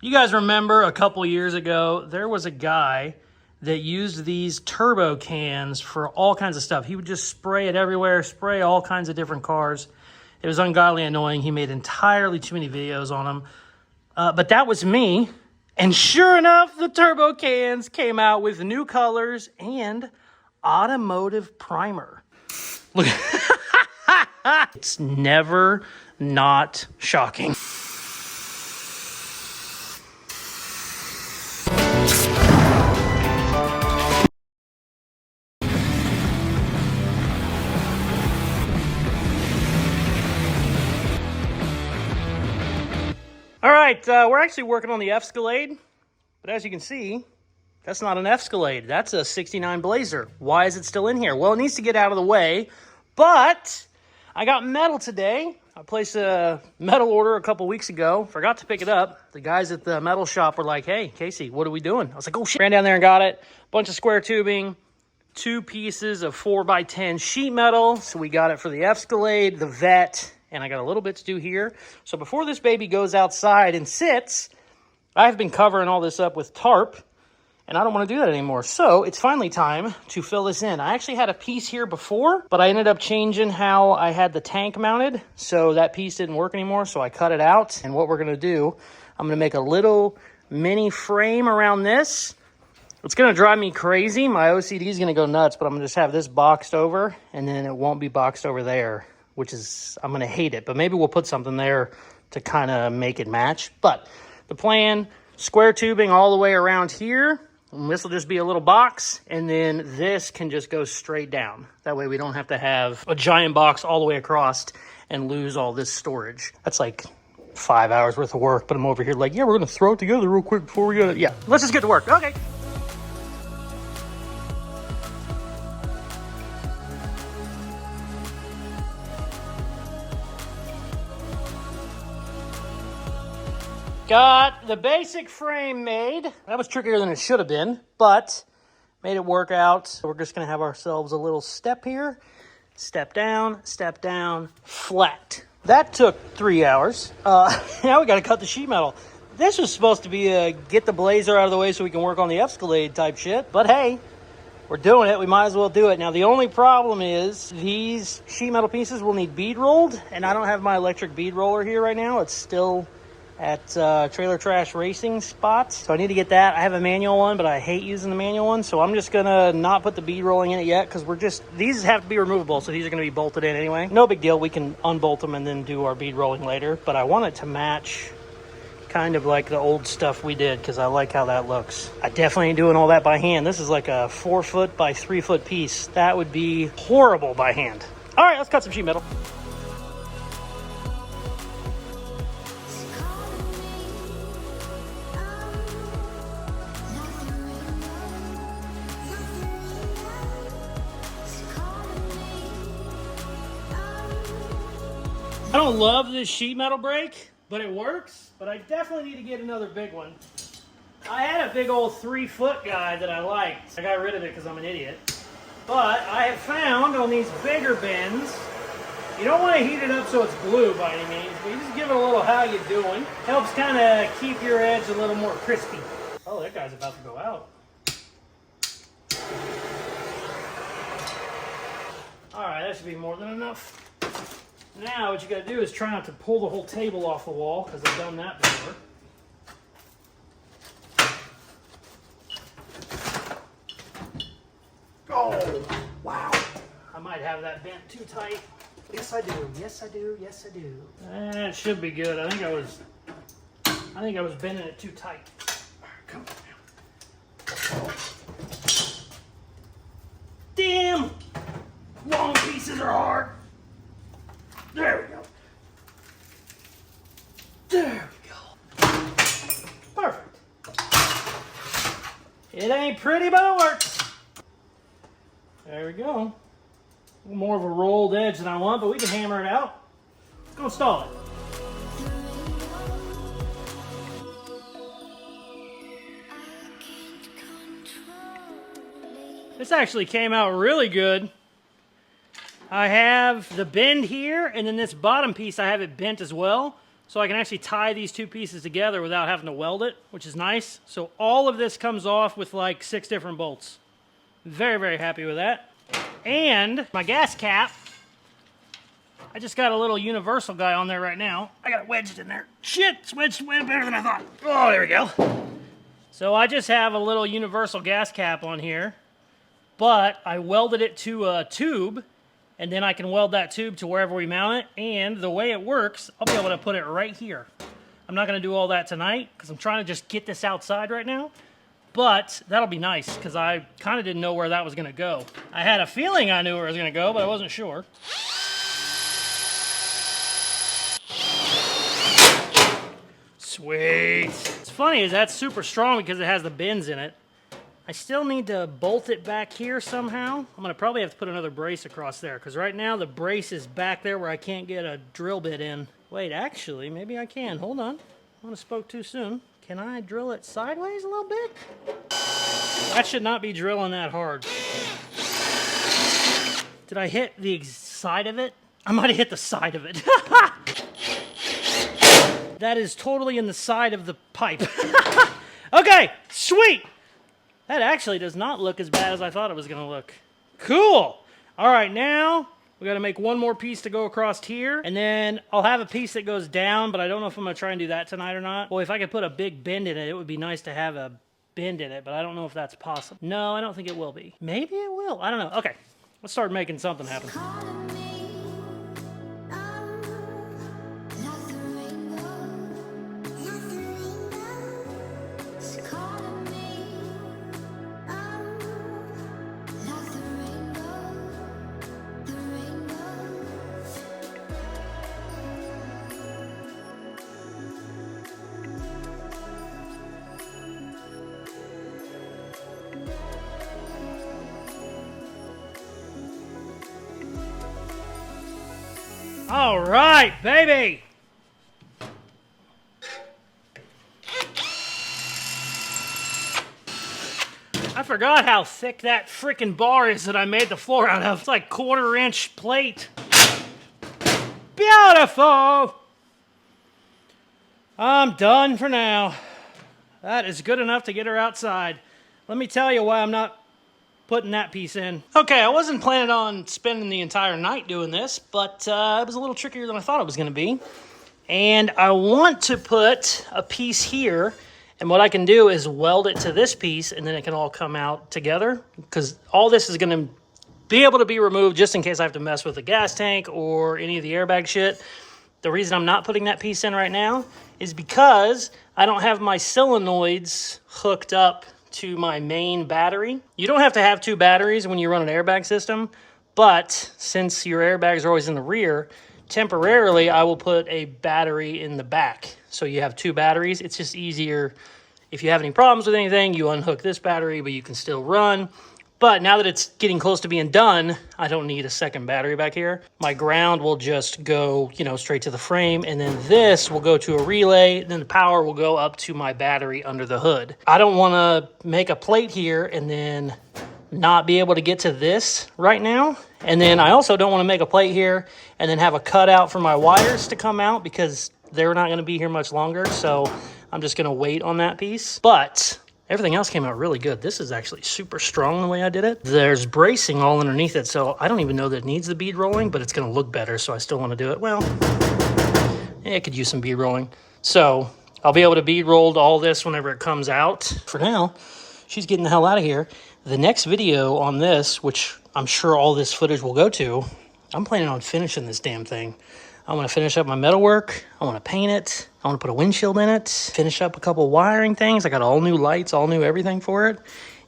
You guys remember a couple years ago, there was a guy that used these turbo cans for all kinds of stuff. He would just spray it everywhere, spray all kinds of different cars. It was ungodly annoying. He made entirely too many videos on them. But that was me. And sure enough, the turbo cans came out with new colors and automotive primer. Look, it's never not shocking. All right, we're actually working on the Escalade, but as you can see, that's not an Escalade. That's a 69 Blazer. Why is it still in here? Well, it needs to get out of the way, but I got metal today. I placed a metal order a couple weeks ago. Forgot to pick it up. The guys at the metal shop were like, hey, Casey, what are we doing? I was like, oh, shit. Ran down there and got it. Bunch of square tubing, 2 pieces of 4x10 sheet metal. So we got it for the Escalade, the Vet, and I got a little bit to do here. So before this baby goes outside and sits, I've been covering all this up with tarp, and I don't want to do that anymore. So it's finally time to fill this in. I actually had a piece here before, but I ended up changing how I had the tank mounted, so that piece didn't work anymore, so I cut it out. And what we're going to do, I'm going to make a little mini frame around this. It's going to drive me crazy. My OCD is going to go nuts, but I'm going to just have this boxed over, and then it won't be boxed over there, which is, I'm going to hate it. But maybe we'll put something there to kind of make it match. But the plan, square tubing all the way around here. And this will just be a little box, and then this can just go straight down. That way we don't have to have a giant box all the way across and lose all this storage. That's like 5 hours worth of work, but I'm over here like, yeah, we're going to throw it together real quick before we go. Yeah, let's just get to work. Okay. Got the basic frame made. That was trickier than it should have been, but made it work out. We're just gonna have ourselves a little step here. Step down, flat. That took 3 hours. Now we gotta cut the sheet metal. This was supposed to be a get the Blazer out of the way so we can work on the Escalade type shit, but hey, we're doing it. We might as well do it. Now, the only problem is these sheet metal pieces will need bead rolled, and I don't have my electric bead roller here right now. It's still at Trailer Trash Racing spots. So I need to get that. I have a manual one, but I hate using the manual one. So I'm just gonna not put the bead rolling in it yet, because these have to be removable. So these are gonna be bolted in anyway. No big deal. We can unbolt them and then do our bead rolling later. But I want it to match kind of like the old stuff we did, because I like how that looks. I definitely ain't doing all that by hand. This is like a 4 foot by 3 foot piece. That would be horrible by hand. All right, let's cut some sheet metal. I don't love this sheet metal brake, but it works. But I definitely need to get another big one. I had a big old 3 foot guy that I liked. I got rid of it because I'm an idiot. But I have found on these bigger bends, you don't want to heat it up so it's glue by any means, but you just give it a little how you doing. Helps kind of keep your edge a little more crispy. Oh, that guy's about to go out. All right, that should be more than enough. Now what you got to do is try not to pull the whole table off the wall, because I've done that before. Oh, wow. I might have that bent too tight. Yes, I do. Yes, I do. Yes, I do. That should be good. I think I was bending it too tight. All right, come on now. Damn! Long pieces are hard. There we go. There we go. Perfect. It ain't pretty, but it works. There we go. More of a rolled edge than I want, but we can hammer it out. Let's go install it. This actually came out really good. I have the bend here, and then this bottom piece, I have it bent as well. so I can actually tie these two pieces together without having to weld it, which is nice. So all of this comes off with like 6 different bolts. Very, very happy with that. And my gas cap, I just got a little universal guy on there right now. I got it wedged in there. Shit, it's wedged way better than I thought. Oh, there we go. So I just have a little universal gas cap on here, but I welded it to a tube, and then I can weld that tube to wherever we mount it. And the way it works, I'll be able to put it right here. I'm not gonna do all that tonight because I'm trying to just get this outside right now. But that'll be nice because I kind of didn't know where that was gonna go. I had a feeling I knew where it was gonna go, but I wasn't sure. Sweet. What's funny is that's super strong because it has the bends in it. I still need to bolt it back here somehow. I'm gonna probably have to put another brace across there because right now the brace is back there where I can't get a drill bit in. Wait, actually, maybe I can. Hold on. I might have spoke too soon. Can I drill it sideways a little bit? That should not be drilling that hard. Did I hit the side of it? I might have hit the side of it. That is totally in the side of the pipe. Okay, sweet. That actually does not look as bad as I thought it was gonna look. Cool. All right, now we gotta make one more piece to go across here, and then I'll have a piece that goes down, but I don't know if I'm gonna try and do that tonight or not. Boy, if I could put a big bend in it, it would be nice to have a bend in it, but I don't know if that's possible. No, I don't think it will be. Maybe it will, I don't know. Okay, let's start making something happen. All right, baby. I forgot how thick that freaking bar is that I made the floor out of. It's like 1/4-inch plate. Beautiful. I'm done for now. That is good enough to get her outside. Let me tell you why I'm not putting that piece in. Okay, I wasn't planning on spending the entire night doing this, but it was a little trickier than I thought it was gonna be. And I want to put a piece here, and what I can do is weld it to this piece, and then it can all come out together, because all this is gonna be able to be removed just in case I have to mess with the gas tank or any of the airbag shit. The reason I'm not putting that piece in right now is because I don't have my solenoids hooked up to my main battery. You don't have to have 2 batteries when you run an airbag system, but since your airbags are always in the rear, temporarily I will put a battery in the back. So you have 2 batteries. It's just easier. If you have any problems with anything, you unhook this battery, but you can still run. But now that it's getting close to being done, I don't need a second battery back here. My ground will just go, straight to the frame, and then this will go to a relay, and then the power will go up to my battery under the hood. I don't want to make a plate here and then not be able to get to this right now. And then I also don't want to make a plate here and then have a cutout for my wires to come out because they're not going to be here much longer. So I'm just going to wait on that piece. But everything else came out really good. This is actually super strong the way I did it. There's bracing all underneath it, so I don't even know that it needs the bead rolling, but it's gonna look better, so I still wanna do it. Well, it could use some bead rolling. So I'll be able to bead roll all this whenever it comes out. For now, she's getting the hell out of here. The next video on this, which I'm sure all this footage will go to, I'm planning on finishing this damn thing. I want to finish up my metalwork. I want to paint it. I want to put a windshield in it. Finish up a couple wiring things. I got all new lights, all new everything for it.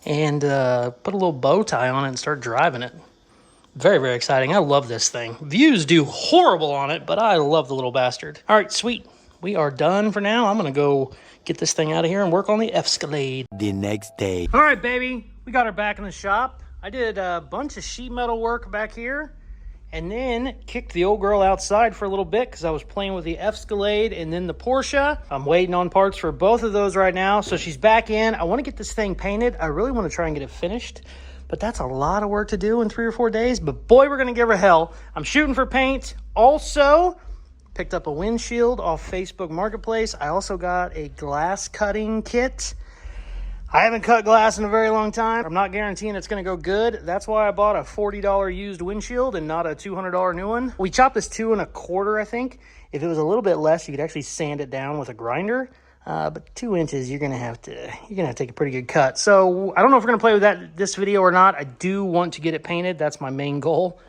And put a little bow tie on it and start driving it. Very, very exciting. I love this thing. Views do horrible on it, but I love the little bastard. All right, sweet. We are done for now. I'm going to go get this thing out of here and work on the Escalade. The next day. All right, baby. We got her back in the shop. I did a bunch of sheet metal work back here. And then kicked the old girl outside for a little bit because I was playing with the Escalade and then the Porsche. I'm waiting on parts for both of those right now. So she's back in. I want to get this thing painted. I really want to try and get it finished. But that's a lot of work to do in 3 or 4 days. But boy, we're going to give her hell. I'm shooting for paint. Also, Picked up a windshield off Facebook Marketplace. I also got a glass cutting kit. I haven't cut glass in a very long time. I'm not guaranteeing it's gonna go good. That's why I bought a $40 used windshield and not a $200 new one. We chopped this 2 1/4, I think. If it was a little bit less, you could actually sand it down with a grinder. But 2 inches, you're gonna have to take a pretty good cut. So I don't know if we're gonna play with that this video or not. I do want to get it painted. That's my main goal,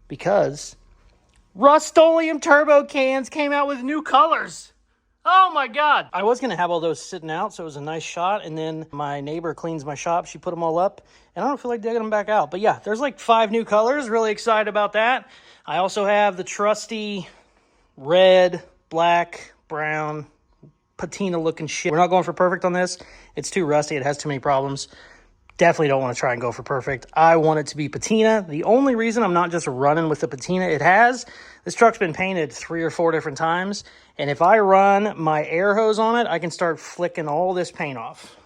because Rust-Oleum turbo cans came out with new colors. Oh my God. I was going to have all those sitting out, so it was a nice shot. And then my neighbor cleans my shop. She put them all up, and I don't feel like digging them back out. But yeah, there's like 5 new colors. Really excited about that. I also have the trusty red, black, brown, patina looking shit. We're not going for perfect on this. It's too rusty. It has too many problems. Definitely don't want to try and go for perfect. I want it to be patina. The only reason I'm not just running with the patina this truck's been painted 3 or 4 different times. And if I run my air hose on it, I can start flicking all this paint off,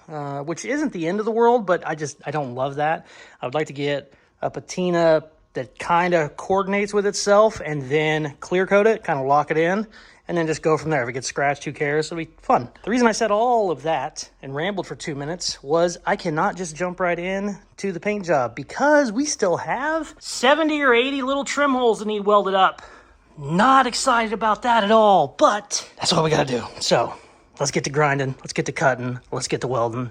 which isn't the end of the world, but I don't love that. I would like to get a patina that kind of coordinates with itself and then clear coat it, kind of lock it in, and then just go from there. If it gets scratched, who cares? It'll be fun. The reason I said all of that and rambled for 2 minutes was I cannot just jump right in to the paint job, because we still have 70 or 80 little trim holes that need welded up. Not excited about that at all, but that's what we gotta do. So let's get to grinding, let's get to cutting, let's get to welding.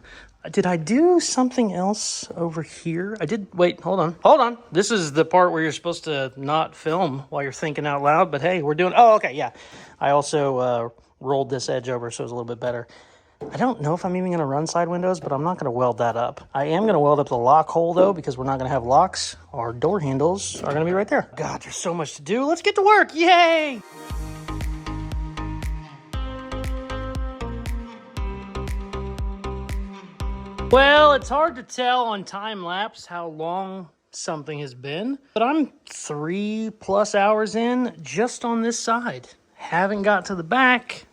Did I do something else over here? I did. Wait, hold on. This is the part where you're supposed to not film while you're thinking out loud, but hey, we're doing, oh, okay, yeah. I also rolled this edge over so it's a little bit better. I don't know if I'm even gonna run side windows, but I'm not gonna weld that up. I am gonna weld up the lock hole though, because we're not gonna have locks. Our door handles are gonna be right there. God, there's so much to do. Let's get to work, yay! Well, it's hard to tell on time lapse how long something has been, but I'm 3+ hours in just on this side. Haven't got to the back.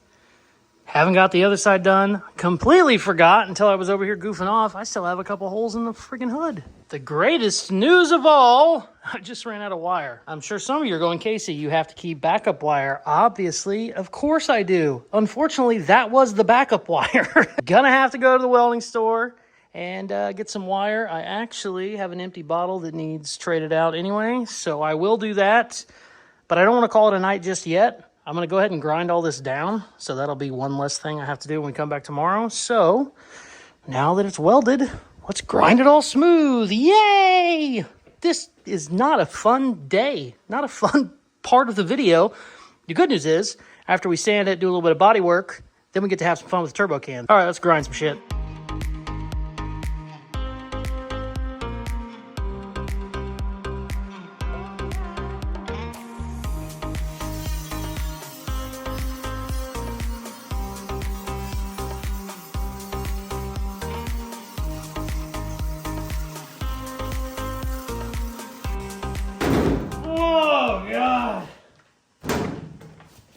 Haven't got the other side done. Completely forgot until I was over here goofing off. I still have a couple holes in the freaking hood. The greatest news of all, I just ran out of wire. I'm sure some of you are going, Casey, you have to keep backup wire. Obviously, of course I do. Unfortunately, that was the backup wire. Gonna have to go to the welding store and get some wire. I actually have an empty bottle that needs traded out anyway, so I will do that. But I don't want to call it a night just yet. I'm going to go ahead and grind all this down, so that'll be one less thing I have to do when we come back tomorrow. So now that it's welded, let's grind it all smooth. Yay! This is not a fun day, not a fun part of the video. The good news is, after we sand it, do a little bit of body work, then we get to have some fun with the turbo can. All right, let's grind some shit.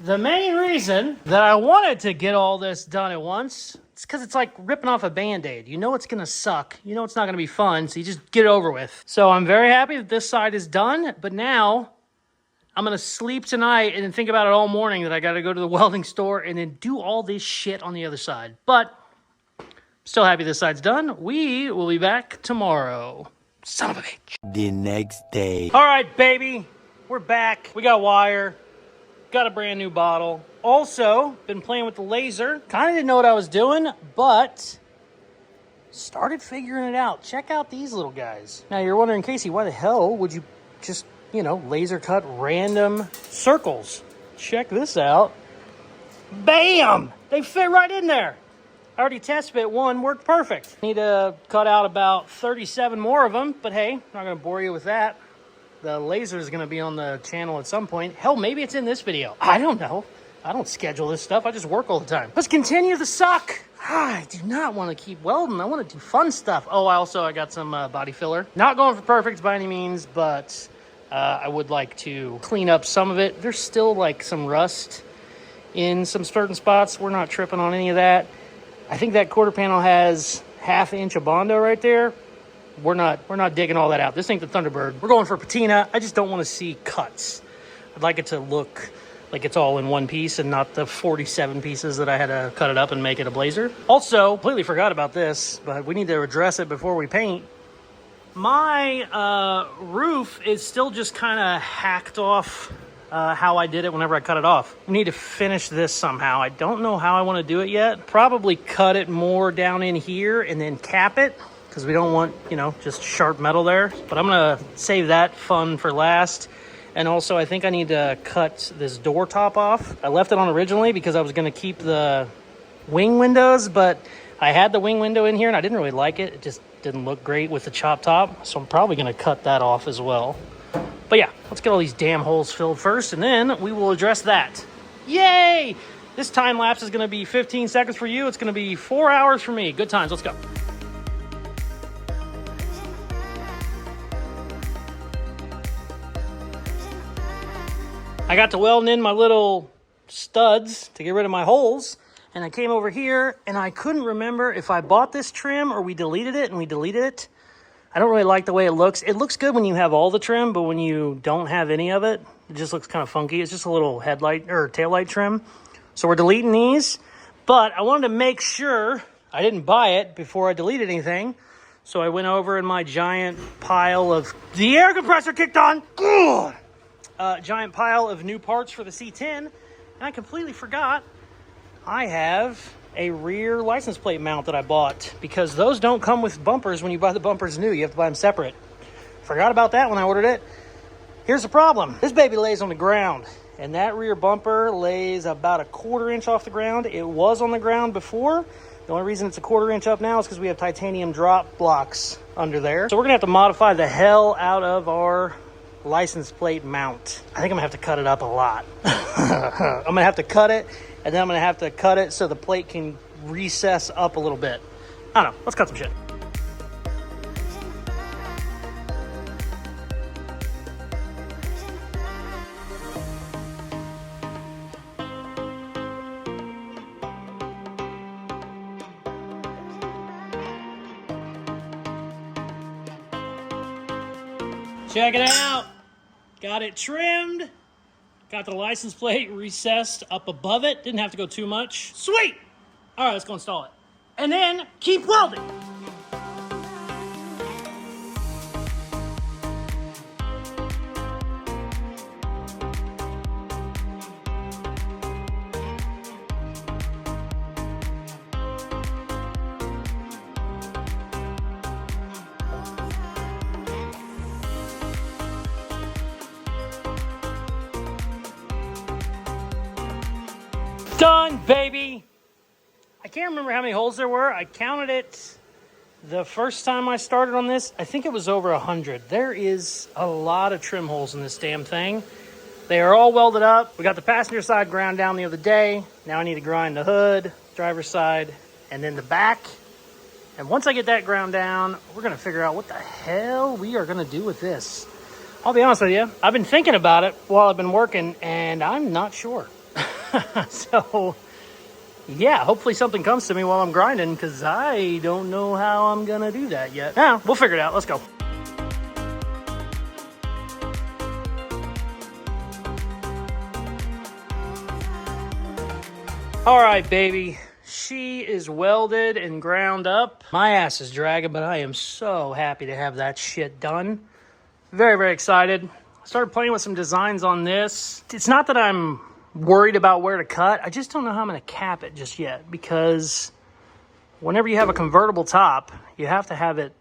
The main reason that I wanted to get all this done at once, it's because it's like ripping off a Band-Aid. You know it's going to suck. You know it's not going to be fun, so you just get it over with. So I'm very happy that this side is done, but now I'm going to sleep tonight and then think about it all morning that I got to go to the welding store and then do all this shit on the other side. But still happy this side's done. We will be back tomorrow. Son of a bitch. The next day. All right, baby. We're back. We got wire. Got a brand new bottle. Also, been playing with the laser. Kind of didn't know what I was doing, but started figuring it out. Check out these little guys. Now you're wondering, Casey, why the hell would you just, laser cut random circles? Check this out. Bam! They fit right in there. I already test fit one, worked perfect. Need to cut out about 37 more of them, but hey, not gonna bore you with that. The laser is going to be on the channel at some point. Hell, maybe it's in this video. I don't know. I don't schedule this stuff. I just work all the time. Let's continue the suck. I do not want to keep welding. I want to do fun stuff. Oh, I got some body filler. Not going for perfect by any means, but I would like to clean up some of it. There's still like some rust in some certain spots. We're not tripping on any of that. I think that quarter panel has 1/2 inch of Bondo right there. We're not digging all that out. This ain't the Thunderbird. We're going for patina. I just don't want to see cuts. I'd like it to look like it's all in one piece and not the 47 pieces that I had to cut it up and make it a blazer. Also, completely forgot about this, but we need to address it before we paint. My roof is still just kind of hacked off how I did it whenever I cut it off. I need to finish this somehow. I don't know how I want to do it yet. Probably cut it more down in here and then cap it, because we don't want, you know, just sharp metal there. But I'm gonna save that fun for last. And also, I think I need to cut this door top off. I left it on originally because I was gonna keep the wing windows, but I had the wing window in here and I didn't really like it. It just didn't look great with the chop top. So I'm probably gonna cut that off as well. But yeah, let's get all these damn holes filled first and then we will address that. Yay! This time lapse is gonna be 15 seconds for you. It's gonna be 4 hours for me. Good times, let's go. I got to welding in my little studs to get rid of my holes, and I came over here and I couldn't remember if I bought this trim or we deleted it and we deleted it. I don't really like the way it looks. It looks good when you have all the trim, but when you don't have any of it, it just looks kind of funky. It's just a little headlight or taillight trim. So we're deleting these, but I wanted to make sure I didn't buy it before I deleted anything. So I went over in my giant pile of, the air compressor kicked on. Ugh! Giant pile of new parts for the C10, and I completely forgot I have a rear license plate mount that I bought, because those don't come with bumpers when you buy the bumpers new. You have to buy them separate. Forgot about that when I ordered it. Here's the problem. This baby lays on the ground, and that rear bumper lays about 1/4 inch off the ground. It was on the ground before. The only reason it's 1/4 inch up now is because we have titanium drop blocks under there. So we're gonna have to modify the hell out of our license plate mount. I think I'm gonna have to cut it up a lot. I'm gonna have to cut it, and then I'm gonna have to cut it so the plate can recess up a little bit. I don't know, let's cut some shit. Check it out. Got it trimmed. Got the license plate recessed up above it. Didn't have to go too much. Sweet. All right, let's go install it. And then keep welding. Done, baby. I can't remember how many holes there were. I counted it the first time I started on this. I think it was over 100. There is a lot of trim holes in this damn thing. They are all welded up. We got the passenger side ground down the other day. Now I need to grind the hood, driver's side, and then the back. And once I get that ground down, we're gonna figure out what the hell we are gonna do with this. I'll be honest with you, I've been thinking about it while I've been working, and I'm not sure. So, yeah, hopefully something comes to me while I'm grinding, because I don't know how I'm going to do that yet. Yeah, we'll figure it out. Let's go. All right, baby. She is welded and ground up. My ass is dragging, but I am so happy to have that shit done. Very, very excited. Started playing with some designs on this. It's not that I'm worried about where to cut. I just don't know how I'm going to cap it just yet, because whenever you have a convertible top, you have to have it,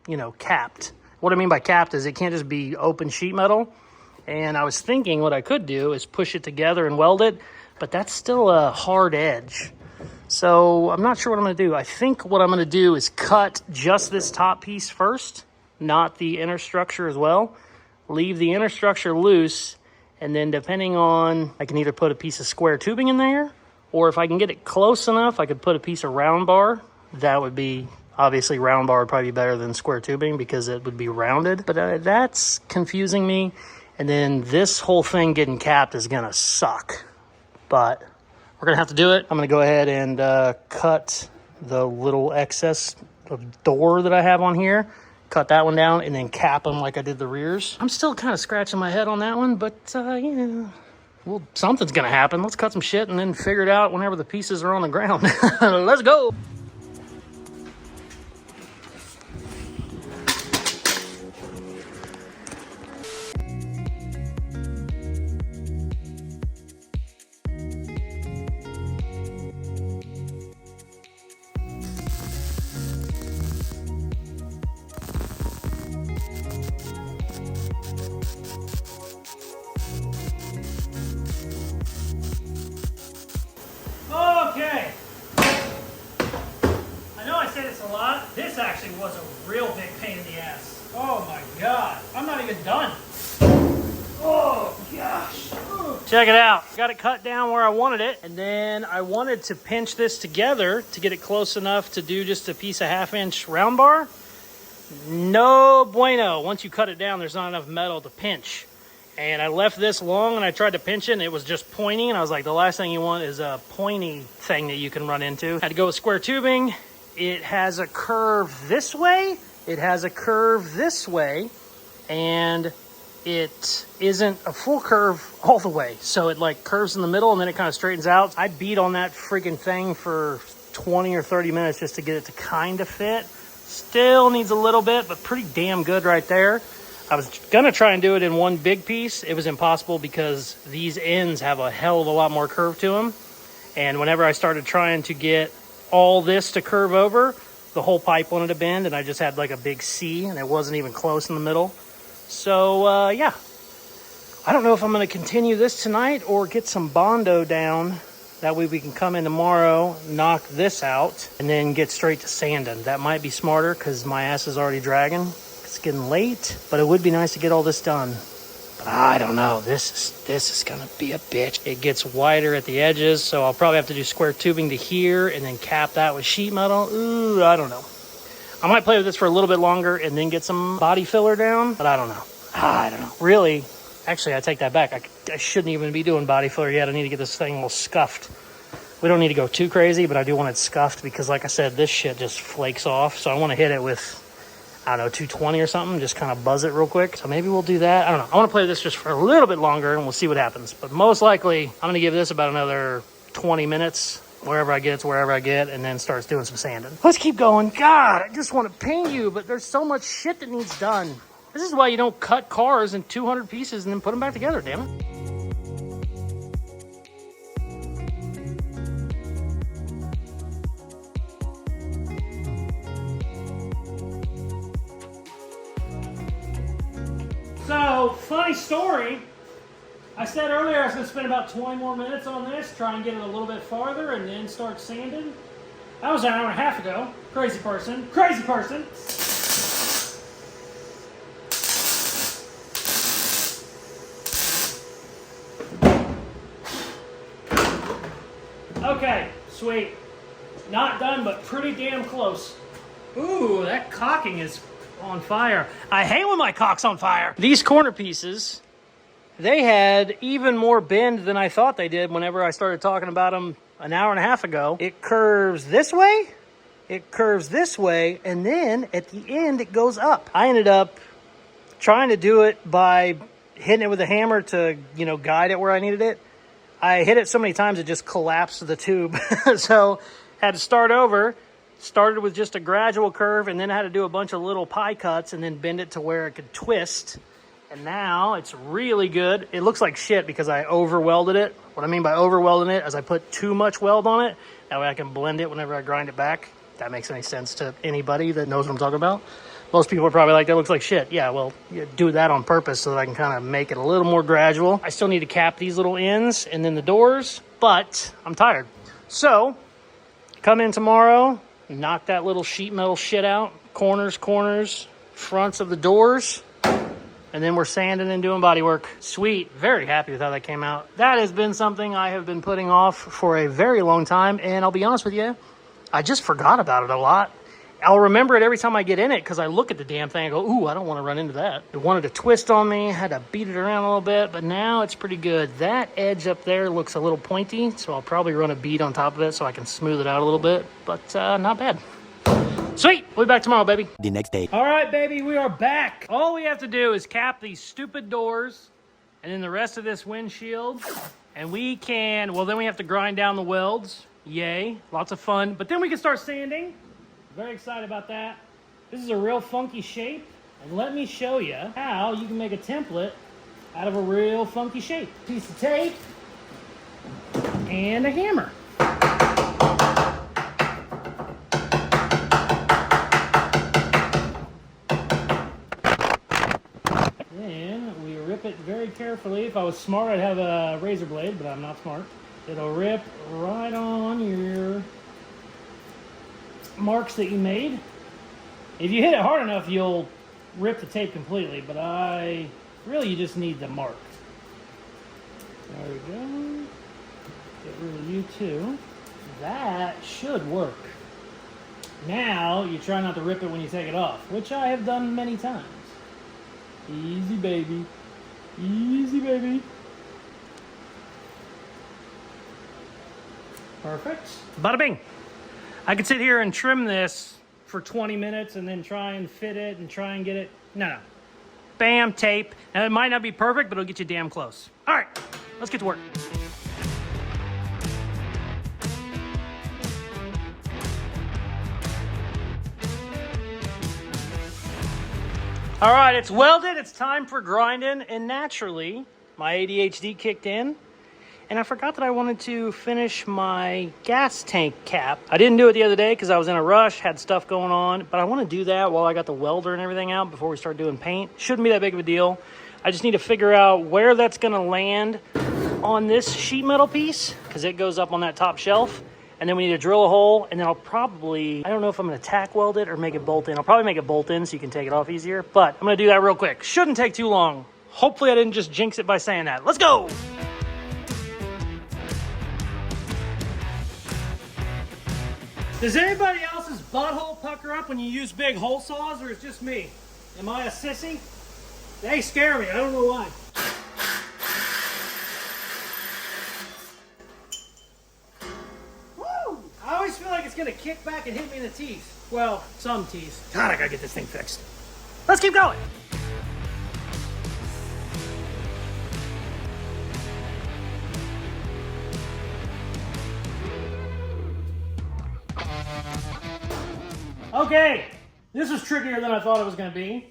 you know, capped. What I mean by capped is it can't just be open sheet metal. And I was thinking what I could do is push it together and weld it, but that's still a hard edge. So I'm not sure what I'm going to do. I think what I'm going to do is cut just this top piece first, not the inner structure as well. Leave the inner structure loose. And then depending on, I can either put a piece of square tubing in there, or if I can get it close enough, I could put a piece of round bar. That would be, obviously round bar would probably be better than square tubing because it would be rounded. But that's confusing me. And then this whole thing getting capped is gonna suck. But we're gonna have to do it. I'm gonna go ahead and cut the little excess of door that I have on here. Cut that one down and then cap them like I did the rears. I'm still kind of scratching my head on that one, but yeah, well, something's gonna happen. Let's cut some shit and then figure it out whenever the pieces are on the ground. Let's go. Okay. I know I say this a lot. This actually was a real big pain in the ass. Oh my God. I'm not even done. Oh gosh. Check it out. Got it cut down where I wanted it. And then I wanted to pinch this together to get it close enough to do just a piece of 1/2-inch round bar. No bueno. Once you cut it down, there's not enough metal to pinch. And I left this long and I tried to pinch it and it was just pointy. And I was like, the last thing you want is a pointy thing that you can run into. Had to go with square tubing. It has a curve this way. It has a curve this way. And it isn't a full curve all the way. So it like curves in the middle and then it kind of straightens out. I beat on that freaking thing for 20 or 30 minutes just to get it to kind of fit. Still needs a little bit, but pretty damn good right there. I was gonna try and do it in one big piece. It was impossible because these ends have a hell of a lot more curve to them. And whenever I started trying to get all this to curve over, the whole pipe wanted to bend and I just had like a big C and it wasn't even close in the middle. So yeah, I don't know if I'm gonna continue this tonight or get some Bondo down. That way we can come in tomorrow, knock this out, and then get straight to sanding. That might be smarter because my ass is already dragging. It's getting late, but it would be nice to get all this done. But I don't know. This is gonna be a bitch. It gets wider at the edges, so I'll probably have to do square tubing to here and then cap that with sheet metal. Ooh, I don't know. I might play with this for a little bit longer and then get some body filler down, but I don't know. I don't know. Really, actually, I take that back. I shouldn't even be doing body filler yet. I need to get this thing all scuffed. We don't need to go too crazy, but I do want it scuffed because, like I said, this shit just flakes off. So I want to hit it with, I don't know, 220 or something, just kind of buzz it real quick. So maybe we'll do that. I don't know. I want to play with this just for a little bit longer and we'll see what happens. But most likely, I'm going to give this about another 20 minutes, wherever I get, and then starts doing some sanding. Let's keep going. God, I just want to paint you, but there's so much shit that needs done. This is why you don't cut cars in 200 pieces and then put them back together, damn it. So, funny story. I said earlier I was going to spend about 20 more minutes on this, try and get it a little bit farther, and then start sanding. That was an hour and a half ago. Crazy person. Crazy person. Okay, sweet. Not done, but pretty damn close. Ooh, that caulking is on fire. I hate when my caulk's on fire. These corner pieces, they had even more bend than I thought they did whenever I started talking about them an hour and a half ago. It curves this way, it curves this way, and then at the end it goes up. I ended up trying to do it by hitting it with a hammer to, guide it where I needed it. I hit it so many times it just collapsed the tube. So had to start over. Started with just a gradual curve and then I had to do a bunch of little pie cuts and then bend it to where it could twist. And now it's really good. It looks like shit because I over welded it. What I mean by over welding it is I put too much weld on it. That way I can blend it whenever I grind it back. If that makes any sense to anybody that knows what I'm talking about. Most people are probably like, that looks like shit. Yeah, well, you do that on purpose so that I can kind of make it a little more gradual. I still need to cap these little ends and then the doors, but I'm tired. So, come in tomorrow, knock that little sheet metal shit out. Corners, fronts of the doors. And then we're sanding and doing body work. Sweet. Very happy with how that came out. That has been something I have been putting off for a very long time. And I'll be honest with you, I just forgot about it a lot. I'll remember it every time I get in it because I look at the damn thing and go, ooh, I don't want to run into that. It wanted to twist on me, had to beat it around a little bit, but now it's pretty good. That edge up there looks a little pointy, so I'll probably run a bead on top of it so I can smooth it out a little bit, but not bad. Sweet, we'll be back tomorrow, baby. The next day. All right, baby, we are back. All we have to do is cap these stupid doors and then the rest of this windshield. And we can, well, then we have to grind down the welds. Yay, lots of fun. But then we can start sanding. Very excited about that. This is a real funky shape. And let me show you how you can make a template out of a real funky shape. Piece of tape and a hammer. Then we rip it very carefully. If I was smart, I'd have a razor blade, but I'm not smart. It'll rip right on your marks that you made. If you hit it hard enough, you'll rip the tape completely, but really you just need the mark. There we go. Get rid of you too. That should work. Now you try not to rip it when you take it off, which I have done many times. Easy baby. Easy baby. Perfect. Bada bing. I could sit here and trim this for 20 minutes and then try and fit it and try and get it. No. Bam, tape. Now it might not be perfect, but it'll get you damn close. All right, let's get to work. All right, it's welded. It's time for grinding. And naturally, my ADHD kicked in. And I forgot that I wanted to finish my gas tank cap. I didn't do it the other day because I was in a rush, had stuff going on. But I want to do that while I got the welder and everything out before we start doing paint. Shouldn't be that big of a deal. I just need to figure out where that's going to land on this sheet metal piece because it goes up on that top shelf. And then we need to drill a hole, and then I'll probably, I don't know if I'm going to tack weld it or make it bolt in. I'll probably make it bolt in so you can take it off easier. But I'm going to do that real quick. Shouldn't take too long. Hopefully I didn't just jinx it by saying that. Let's go! Does anybody else's butthole pucker up when you use big hole saws, or is it just me? Am I a sissy? They scare me. I don't know why. Woo! I always feel like it's going to kick back and hit me in the teeth. Well, some teeth. God, I got to get this thing fixed. Let's keep going. Okay, this was trickier than I thought it was going to be.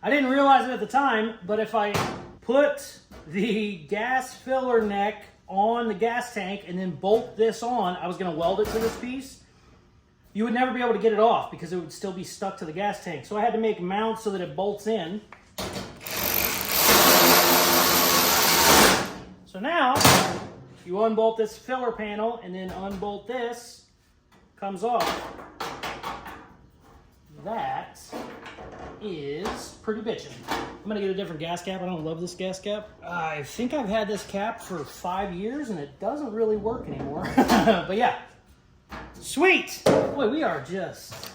I didn't realize it at the time, but if I put the gas filler neck on the gas tank and then bolt this on, I was going to weld it to this piece, you would never be able to get it off because it would still be stuck to the gas tank. So I had to make mounts so that it bolts in. So now, you unbolt this filler panel and then unbolt this, comes off. That is pretty bitchin'. I'm gonna get a different gas cap. I don't love this gas cap. I think I've had this cap for 5 years and it doesn't really work anymore. But yeah, sweet. Boy, we are just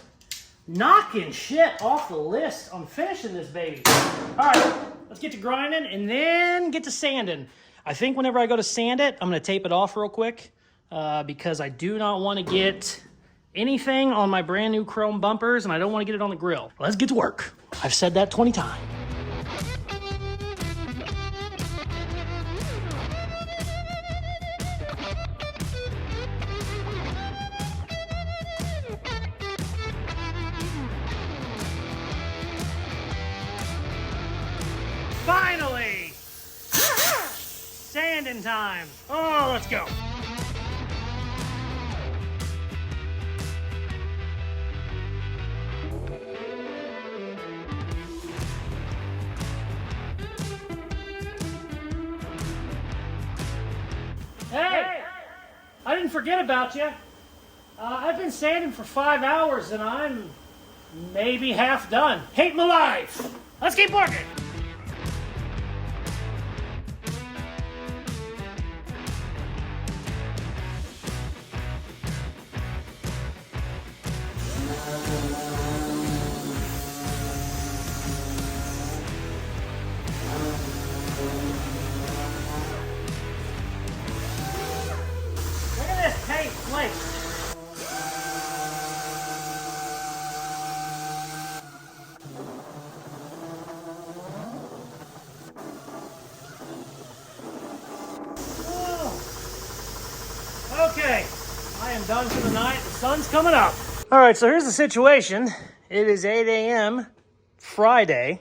knocking shit off the list on finishing this baby. All right, let's get to grinding and then get to sanding. I think whenever I go to sand it, I'm gonna tape it off real quick because I do not want to get anything on my brand new chrome bumpers, and I don't want to get it on the grill. Let's get to work. I've said that 20 times. Finally! Sanding time. Oh, let's go. Hey, I didn't forget about you. I've been sanding for 5 hours and I'm maybe half done. Hate my life. Let's keep working. I'm done for the night. The sun's coming up. All right, so here's the situation. It is 8 a.m. Friday.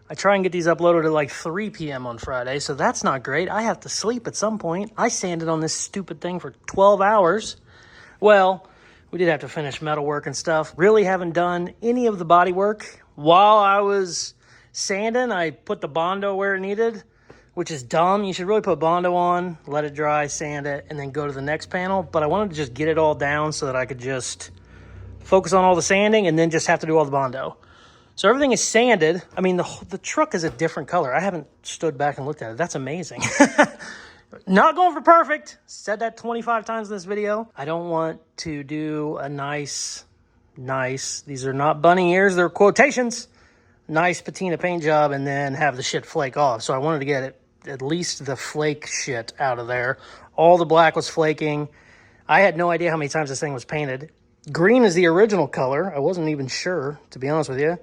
I try and get these uploaded at like 3 p.m. on Friday, so that's not great. I have to sleep at some point. I sanded on this stupid thing for 12 hours. Well, we did have to finish metal work and stuff. Really haven't done any of the body work. While I was sanding, I put the Bondo where it needed, which is dumb. You should really put Bondo on, let it dry, sand it, and then go to the next panel. But I wanted to just get it all down so that I could just focus on all the sanding and then just have to do all the Bondo. So everything is sanded. I mean, the truck is a different color. I haven't stood back and looked at it. That's amazing. Not going for perfect. Said that 25 times in this video. I don't want to do a nice, these are not bunny ears, they're quotations, nice patina paint job and then have the shit flake off. So I wanted to get it, at least the flake shit out of there. All the black was flaking. I had no idea how many times this thing was painted. Green is the original color. I wasn't even sure, to be honest with you.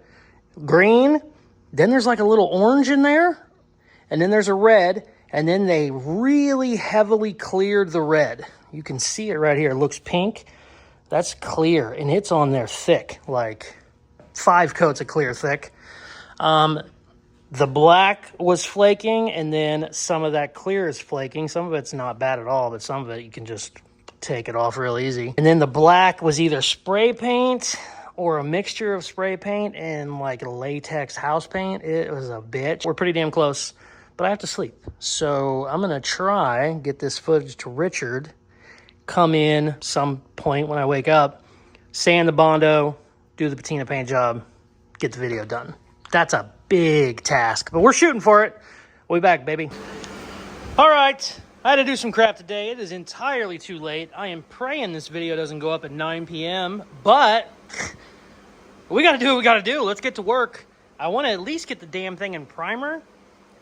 Green, then there's like a little orange in there, and then there's a red, and then they really heavily cleared the red. You can see it right here. It looks pink. That's clear, and it's on there thick, like 5 coats of clear thick. The black was flaking, and then some of that clear is flaking. Some of it's not bad at all, but some of it you can just take it off real easy. And then the black was either spray paint or a mixture of spray paint and like latex house paint. It was a bitch. We're pretty damn close, but I have to sleep. So I'm gonna try get this footage to Richard, come in some point when I wake up, sand the Bondo, do the patina paint job, get the video done. That's a big task, but we're shooting for it. We'll be back, baby. All right, I had to do some crap today. It is entirely too late. I am praying this video doesn't go up at 9 p.m., but we got to do what we got to do. Let's get to work. I want to at least get the damn thing in primer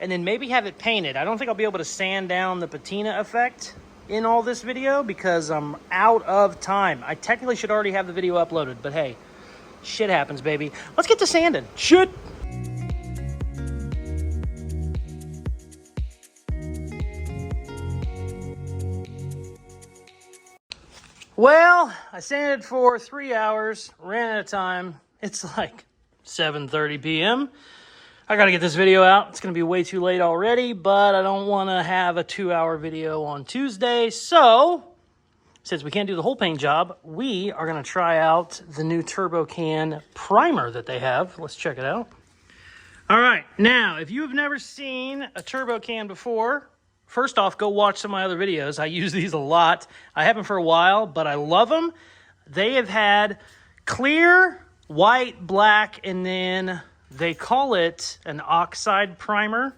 and then maybe have it painted. I don't think I'll be able to sand down the patina effect in all this video because I'm out of time. I technically should already have the video uploaded, but hey, shit happens, baby. Let's get to sanding. Shit. Well, I sanded for 3 hours, ran out of time. It's like 7:30 p.m. I got to get this video out. It's going to be way too late already, but I don't want to have a 2-hour video on Tuesday. So, since we can't do the whole paint job, we are going to try out the new Turbo Can primer that they have. Let's check it out. All right. Now, if you have never seen a Turbo Can before, first off, go watch some of my other videos. I use these a lot. I haven't for a while, but I love them. They have had clear, white, black, and then they call it an oxide primer.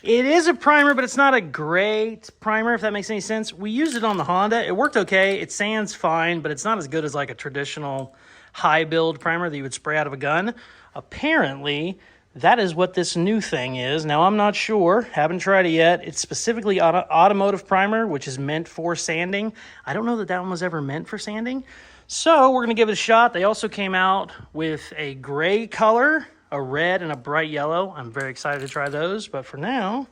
It is a primer, but it's not a great primer, if that makes any sense. We used it on the Honda. It worked okay. It sands fine, but it's not as good as like a traditional high build primer that you would spray out of a gun. Apparently, that is what this new thing is. Now, I'm not sure. Haven't tried it yet. It's specifically automotive primer, which is meant for sanding. I don't know that that one was ever meant for sanding. So we're going to give it a shot. They also came out with a gray color, a red, and a bright yellow. I'm very excited to try those. But for now,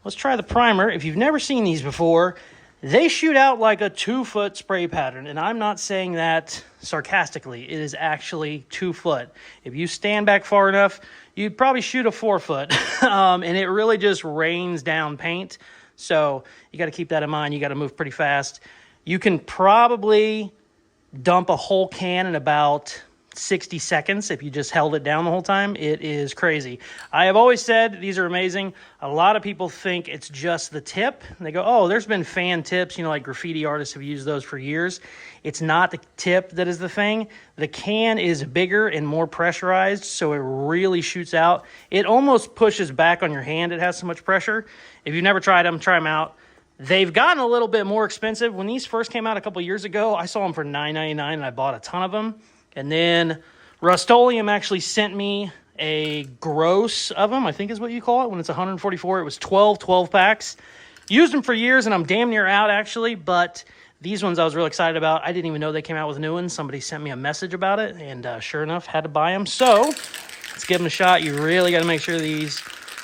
let's try the primer. If you've never seen these before, they shoot out like a 2-foot spray pattern. And I'm not saying that sarcastically. It is actually 2 foot. If you stand back far enough, you'd probably shoot a 4 foot. And it really just rains down paint. So you got to keep that in mind. You got to move pretty fast. You can probably dump a whole can in about 60 seconds if you just held it down the whole time. It is crazy. I have always said these are amazing. A lot of people think it's just the tip. They go, oh, there's been fan tips, like graffiti artists have used those for years. It's not the tip that is the thing. The can is bigger and more pressurized, so it really shoots out. It almost pushes back on your hand. It has so much pressure. If you've never tried them, try them out. They've gotten a little bit more expensive. When these first came out a couple years ago, I saw them for $9.99 and I bought a ton of them. And then Rust-Oleum actually sent me a gross of them, I think is what you call it, when it's 144. It was 12 packs. Used them for years, and I'm damn near out, actually. But these ones I was real excited about. I didn't even know they came out with new ones. Somebody sent me a message about it, and sure enough, had to buy them. So let's give them a shot. You really got to make sure these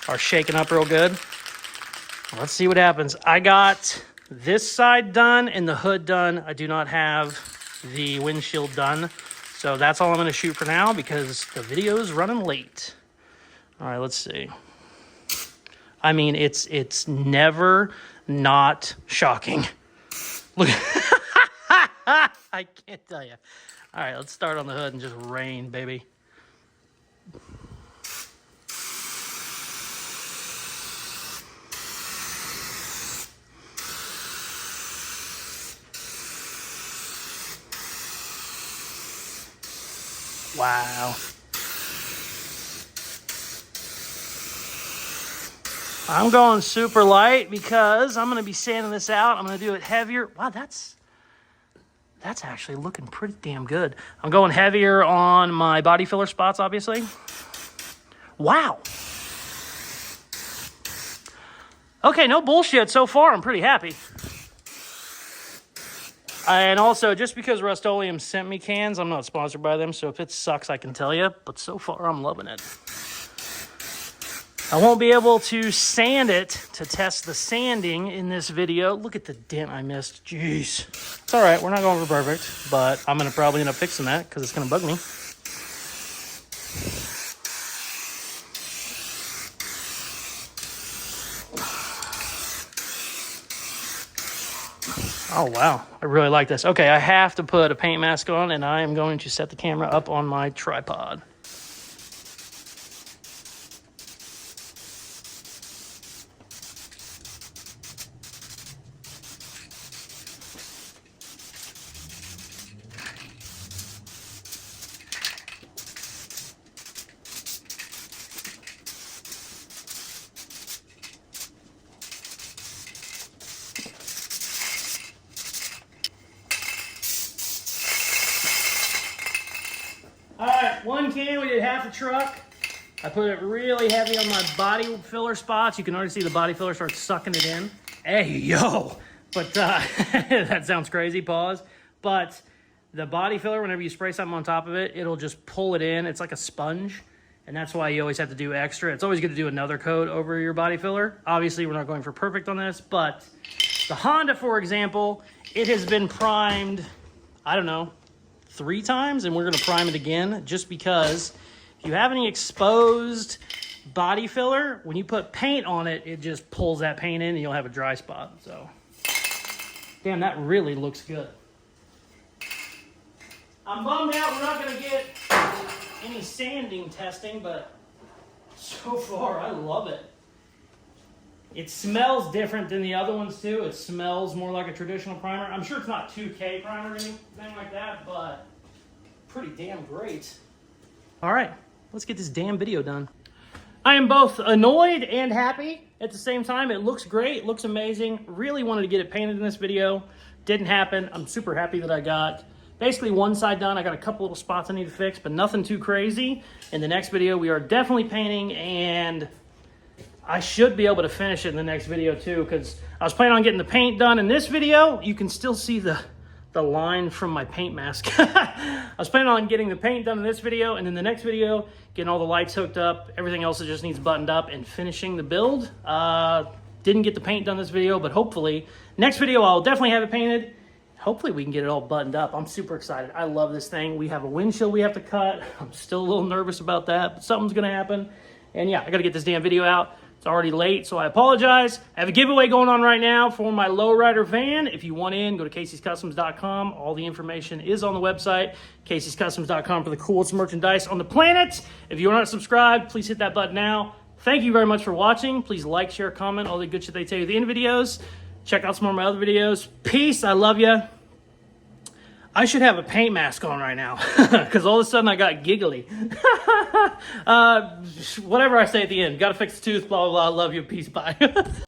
are shaken up real good. Let's see what happens. I got this side done and the hood done. I do not have the windshield done. So that's all I'm going to shoot for now because the video is running late. All right, let's see. I mean, it's never not shocking. Look, I can't tell you. All right, let's start on the hood and just rain, baby. Wow. I'm going super light because I'm going to be sanding this out. I'm going to do it heavier. Wow, that's actually looking pretty damn good. I'm going heavier on my body filler spots, obviously. Wow. Okay, no bullshit so far. I'm pretty happy. And also, just because Rust-Oleum sent me cans, I'm not sponsored by them, so if it sucks, I can tell you. But so far, I'm loving it. I won't be able to sand it to test the sanding in this video. Look at the dent I missed. Jeez. It's all right. We're not going for perfect, but I'm going to probably end up fixing that because it's going to bug me. Oh, wow. I really like this. Okay, I have to put a paint mask on, and I am going to set the camera up on my tripod. All right, one can, we did half the truck. I put it really heavy on my body filler spots. You can already see the body filler starts sucking it in. Hey, yo. But that sounds crazy, pause. But the body filler, whenever you spray something on top of it, it'll just pull it in. It's like a sponge. And that's why you always have to do extra. It's always good to do another coat over your body filler. Obviously, we're not going for perfect on this, but the Honda, for example, it has been primed, I don't know, 3 times, and we're going to prime it again just because if you have any exposed body filler, when you put paint on it, it just pulls that paint in and you'll have a dry spot. So, damn, that really looks good. I'm bummed out we're not going to get any sanding testing, but so far I love it. It smells different than the other ones too. It smells more like a traditional primer. I'm sure it's not 2K primer or anything like that, but pretty damn great. All right, let's get this damn video done. I am both annoyed and happy at the same time. It looks great, it looks amazing. Really wanted to get it painted in this video. Didn't happen. I'm super happy that I got basically one side done. I got a couple little spots I need to fix, but nothing too crazy. In the next video, we are definitely painting, and I should be able to finish it in the next video too, because I was planning on getting the paint done in this video. You can still see the line from my paint mask. I was planning on getting the paint done in this video, and in the next video, getting all the lights hooked up, everything else that just needs buttoned up, and finishing the build. Didn't get the paint done this video, but hopefully, next video I'll definitely have it painted. Hopefully we can get it all buttoned up. I'm super excited. I love this thing. We have a windshield we have to cut. I'm still a little nervous about that, but something's gonna happen. And yeah, I gotta get this damn video out. It's already late, so I apologize. I have a giveaway going on right now for my lowrider van. If you want in, go to Caseyscustoms.com. All the information is on the website, Caseyscustoms.com, for the coolest merchandise on the planet. If you're not subscribed, please hit that button now. Thank you very much for watching. Please like, share, comment, all the good shit they tell you at the end of videos. Check out some more of my other videos. Peace, I love you. I should have a paint mask on right now because all of a sudden I got giggly. Whatever I say at the end. Got to fix the tooth, blah, blah, blah. Love you. Peace, bye.